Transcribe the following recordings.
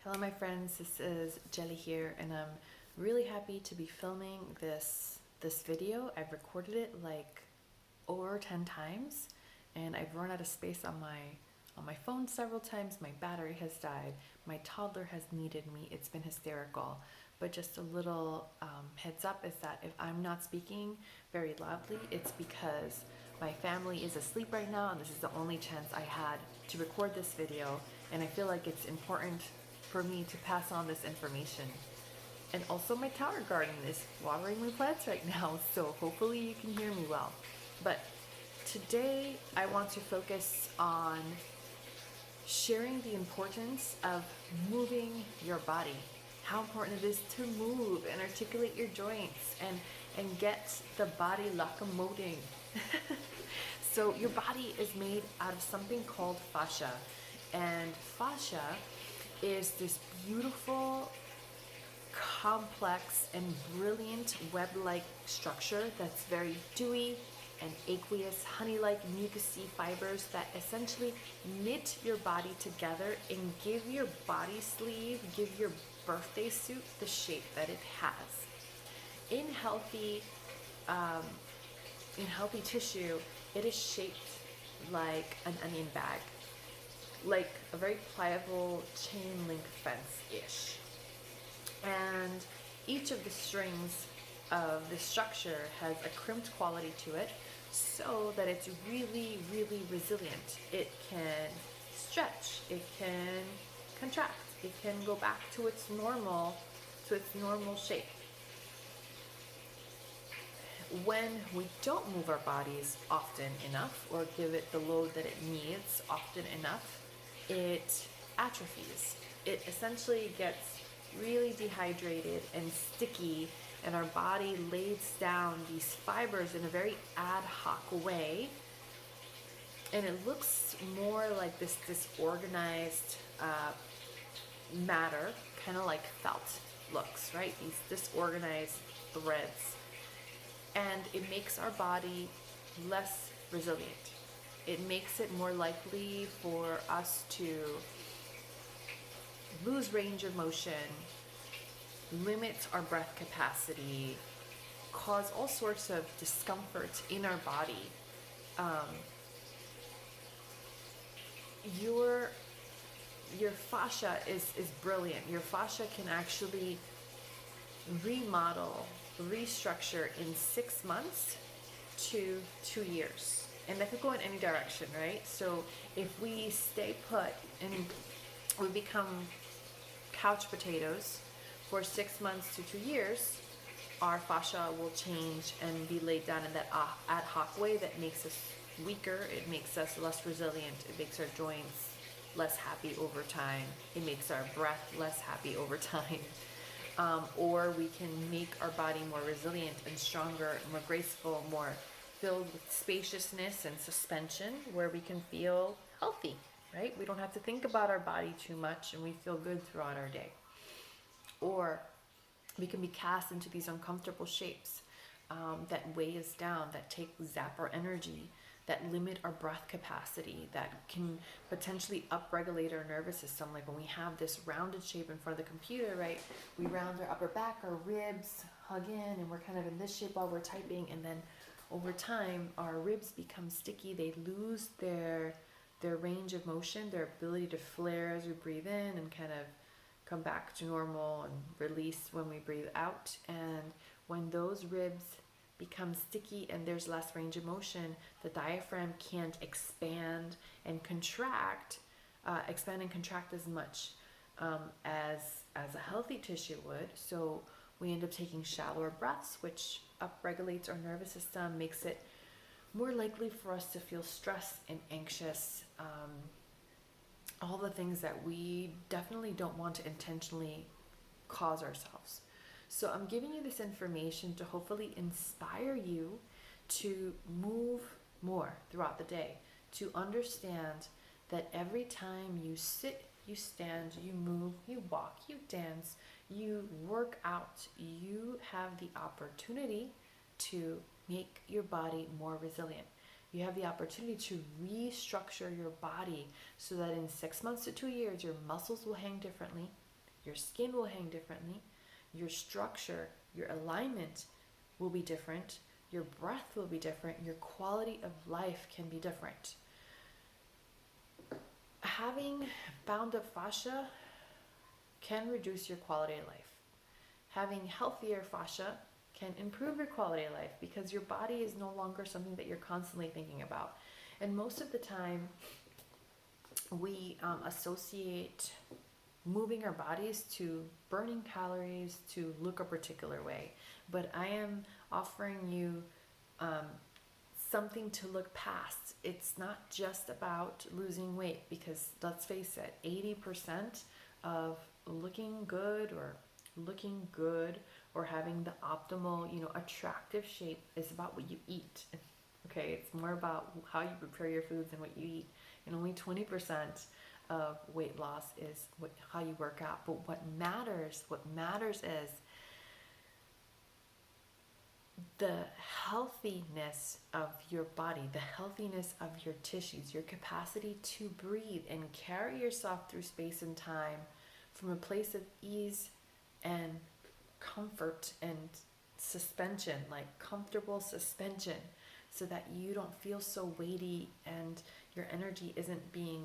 Hello my friends, this is Jelly here and I'm really happy to be filming this video. I've recorded it like over 10 times and I've run out of space on my phone several times. My battery has died. My toddler has needed me. It's been hysterical. But just a little heads up is that if I'm not speaking very loudly, it's because my family is asleep right now and this is the only chance I had to record this video, and I feel like it's important for me to pass on this information. And also my tower garden is watering my plants right now, so hopefully you can hear me well. But today I want to focus on sharing the importance of moving your body, how important it is to move and articulate your joints and get the body locomoting. So your body is made out of something called fascia, and fascia is this beautiful, complex, and brilliant web-like structure that's very dewy and aqueous, honey-like mucousy fibers that essentially knit your body together and give your body sleeve, give your birthday suit the shape that it has. In healthy tissue, it is shaped like an onion bag, like a very pliable chain link fence-ish. And each of the strings of the structure has a crimped quality to it so that it's really, really resilient. It can stretch, it can contract, it can go back to its normal shape. When we don't move our bodies often enough or give it the load that it needs often enough, it atrophies. It essentially gets really dehydrated and sticky, and our body lays down these fibers in a very ad hoc way, and it looks more like this disorganized matter, kind of like felt looks, right? These disorganized threads. And it makes our body less resilient. It makes it more likely for us to lose range of motion, limit our breath capacity, cause all sorts of discomfort in our body. Your fascia is brilliant. Your fascia can actually remodel, restructure in 6 months to 2 years. And that could go in any direction, right? So if we stay put and we become couch potatoes for 6 months to 2 years, our fascia will change and be laid down in that ad hoc way that makes us weaker. It makes us less resilient. It makes our joints less happy over time. It makes our breath less happy over time. Or we can make our body more resilient and stronger, more graceful, more filled with spaciousness and suspension, where we can feel healthy, right? We don't have to think about our body too much and we feel good throughout our day. Or we can be cast into these uncomfortable shapes that weigh us down, that zap our energy, that limit our breath capacity, that can potentially upregulate our nervous system. Like when we have this rounded shape in front of the computer, right? We round our upper back, our ribs hug in, and we're kind of in this shape while we're typing. And then over time, our ribs become sticky. They lose their range of motion, their ability to flare as we breathe in and kind of come back to normal and release when we breathe out. And when those ribs become sticky and there's less range of motion, the diaphragm can't expand and contract as much as a healthy tissue would. So we end up taking shallower breaths, which upregulates our nervous system, makes it more likely for us to feel stressed and anxious, all the things that we definitely don't want to intentionally cause ourselves. So I'm giving you this information to hopefully inspire you to move more throughout the day, to understand that every time you sit, you stand, you move, you walk, you dance, you work out, you have the opportunity to make your body more resilient. You have the opportunity to restructure your body so that in 6 months to 2 years, your muscles will hang differently, Your skin will hang differently. Your structure, your alignment will be different. Your breath will be different. Your quality of life can be different. Having bound up fascia can reduce your quality of life. Having healthier fascia can improve your quality of life because your body is no longer something that you're constantly thinking about. And most of the time, we associate moving our bodies to burning calories to look a particular way. But I am offering you something to look past. It's not just about losing weight, because let's face it, 80% of looking good or having the optimal, attractive shape is about what you eat. Okay, it's more about how you prepare your foods and what you eat. And only 20% of weight loss is how you work out. But what matters is the healthiness of your body, the healthiness of your tissues, your capacity to breathe and carry yourself through space and time from a place of ease and comfort and suspension, like comfortable suspension, so that you don't feel so weighty and your energy isn't being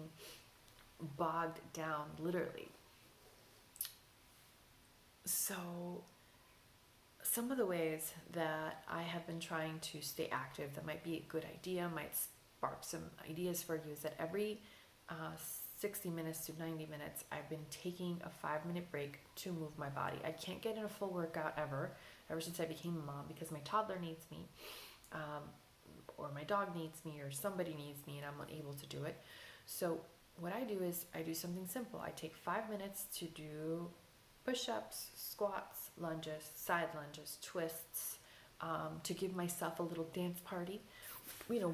bogged down, literally. So some of the ways that I have been trying to stay active that might be a good idea, might spark some ideas for you, is that every 60 minutes to 90 minutes, I've been taking a 5-minute break to move my body. I can't get in a full workout ever since I became a mom, because my toddler needs me, or my dog needs me, or somebody needs me, and I'm unable to do it. So what I do is I do something simple. I take 5 minutes to do push-ups, squats, lunges, side lunges, twists, to give myself a little dance party.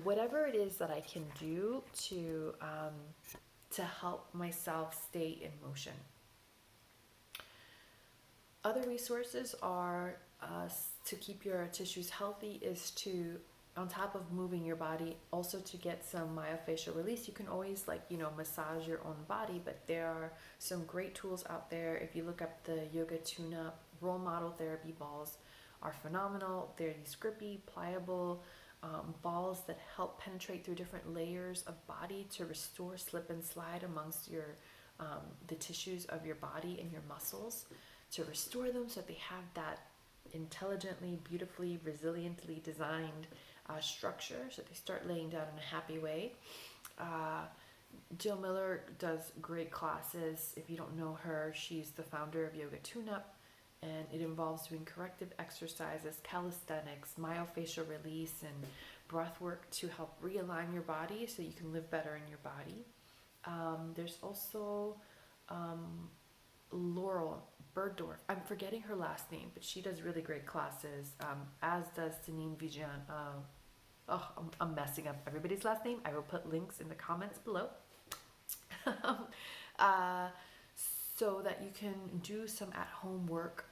Whatever it is that I can do to help myself stay in motion. Other resources are to keep your tissues healthy is to, on top of moving your body, also to get some myofascial release. You can always massage your own body, but there are some great tools out there. If you look up the yoga tune-up, role model therapy balls are phenomenal. They're these grippy, pliable balls that help penetrate through different layers of body to restore slip and slide amongst your the tissues of your body and your muscles, to restore them so that they have that intelligently, beautifully, resiliently designed structure, so they start laying down in a happy way. Jill Miller does great classes. If you don't know her, she's the founder of Yoga Tune-Up, and it involves doing corrective exercises, calisthenics, myofascial release, and breath work to help realign your body so you can live better in your body. There's also Laurel Bergdorf. I'm forgetting her last name, but she does really great classes, as does Deneen Vijan. I'm messing up everybody's last name. I will put links in the comments below. So that you can do some at-home work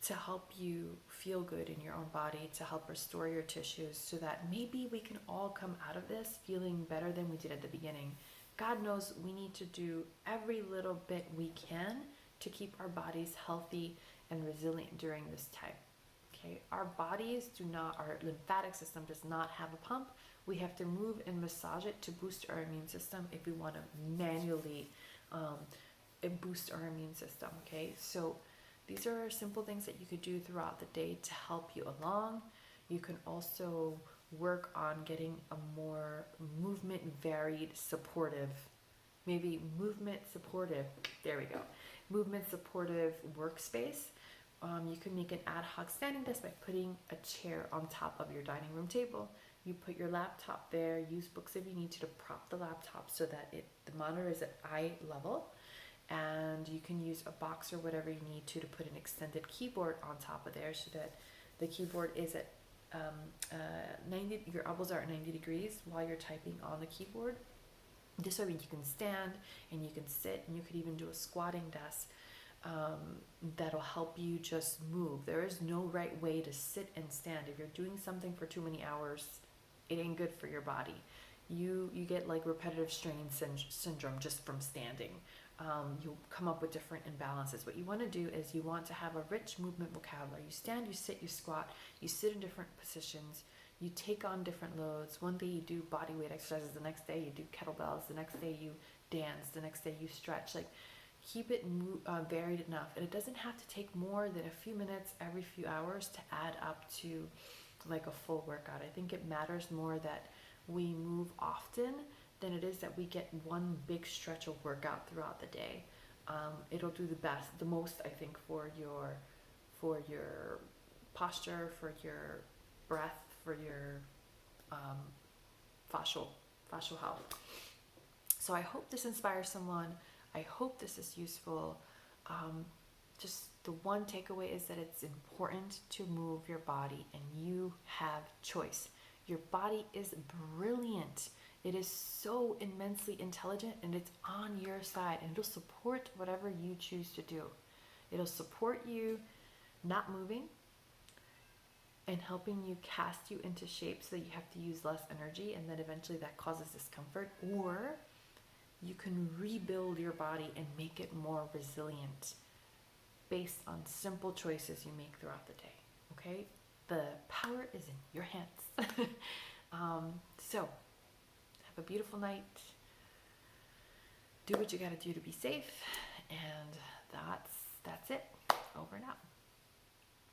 to help you feel good in your own body, to help restore your tissues, so that maybe we can all come out of this feeling better than we did at the beginning. God knows we need to do every little bit we can to keep our bodies healthy and resilient during this time. Okay, our lymphatic system does not have a pump. We have to move and massage it to boost our immune system if we want to manually boost our immune system. Okay, so these are simple things that you could do throughout the day to help you along. You can also work on getting a more movement varied supportive, there we go, movement supportive workspace. You can make an ad hoc standing desk by putting a chair on top of your dining room table. You put your laptop there, use books if you need to prop the laptop so that the monitor is at eye level. And you can use a box or whatever you need to put an extended keyboard on top of there, so that the keyboard is at 90, your elbows are at 90 degrees while you're typing on the keyboard. This way you can stand and you can sit, and you could even do a squatting desk. That'll help you just move. There is no right way to sit and stand. If you're doing something for too many hours, it ain't good for your body. You get like repetitive strain syndrome just from standing. you'll come up with different imbalances. What you want to do is you want to have a rich movement vocabulary. You stand, you sit, you squat, you sit in different positions, you take on different loads. One day you do body weight exercises, the next day you do kettlebells, the next day you dance, the next day you stretch. Like, keep it varied enough, and it doesn't have to take more than a few minutes every few hours to add up to like a full workout. I think it matters more that we move often than it is that we get one big stretch of workout throughout the day. It'll do the most, I think, for your posture, for your breath, for your fascial health. So I hope this inspires someone. I hope this is useful. Just the one takeaway is that it's important to move your body, and you have choice. Your body is brilliant. It is so immensely intelligent, and it's on your side, and it'll support whatever you choose to do. It'll support you not moving and helping you cast you into shape so that you have to use less energy, and then eventually that causes discomfort. Or you can rebuild your body and make it more resilient based on simple choices you make throughout the day. Okay? The power is in your hands. So have a beautiful night. Do what you gotta do to be safe. And that's it. Over and out.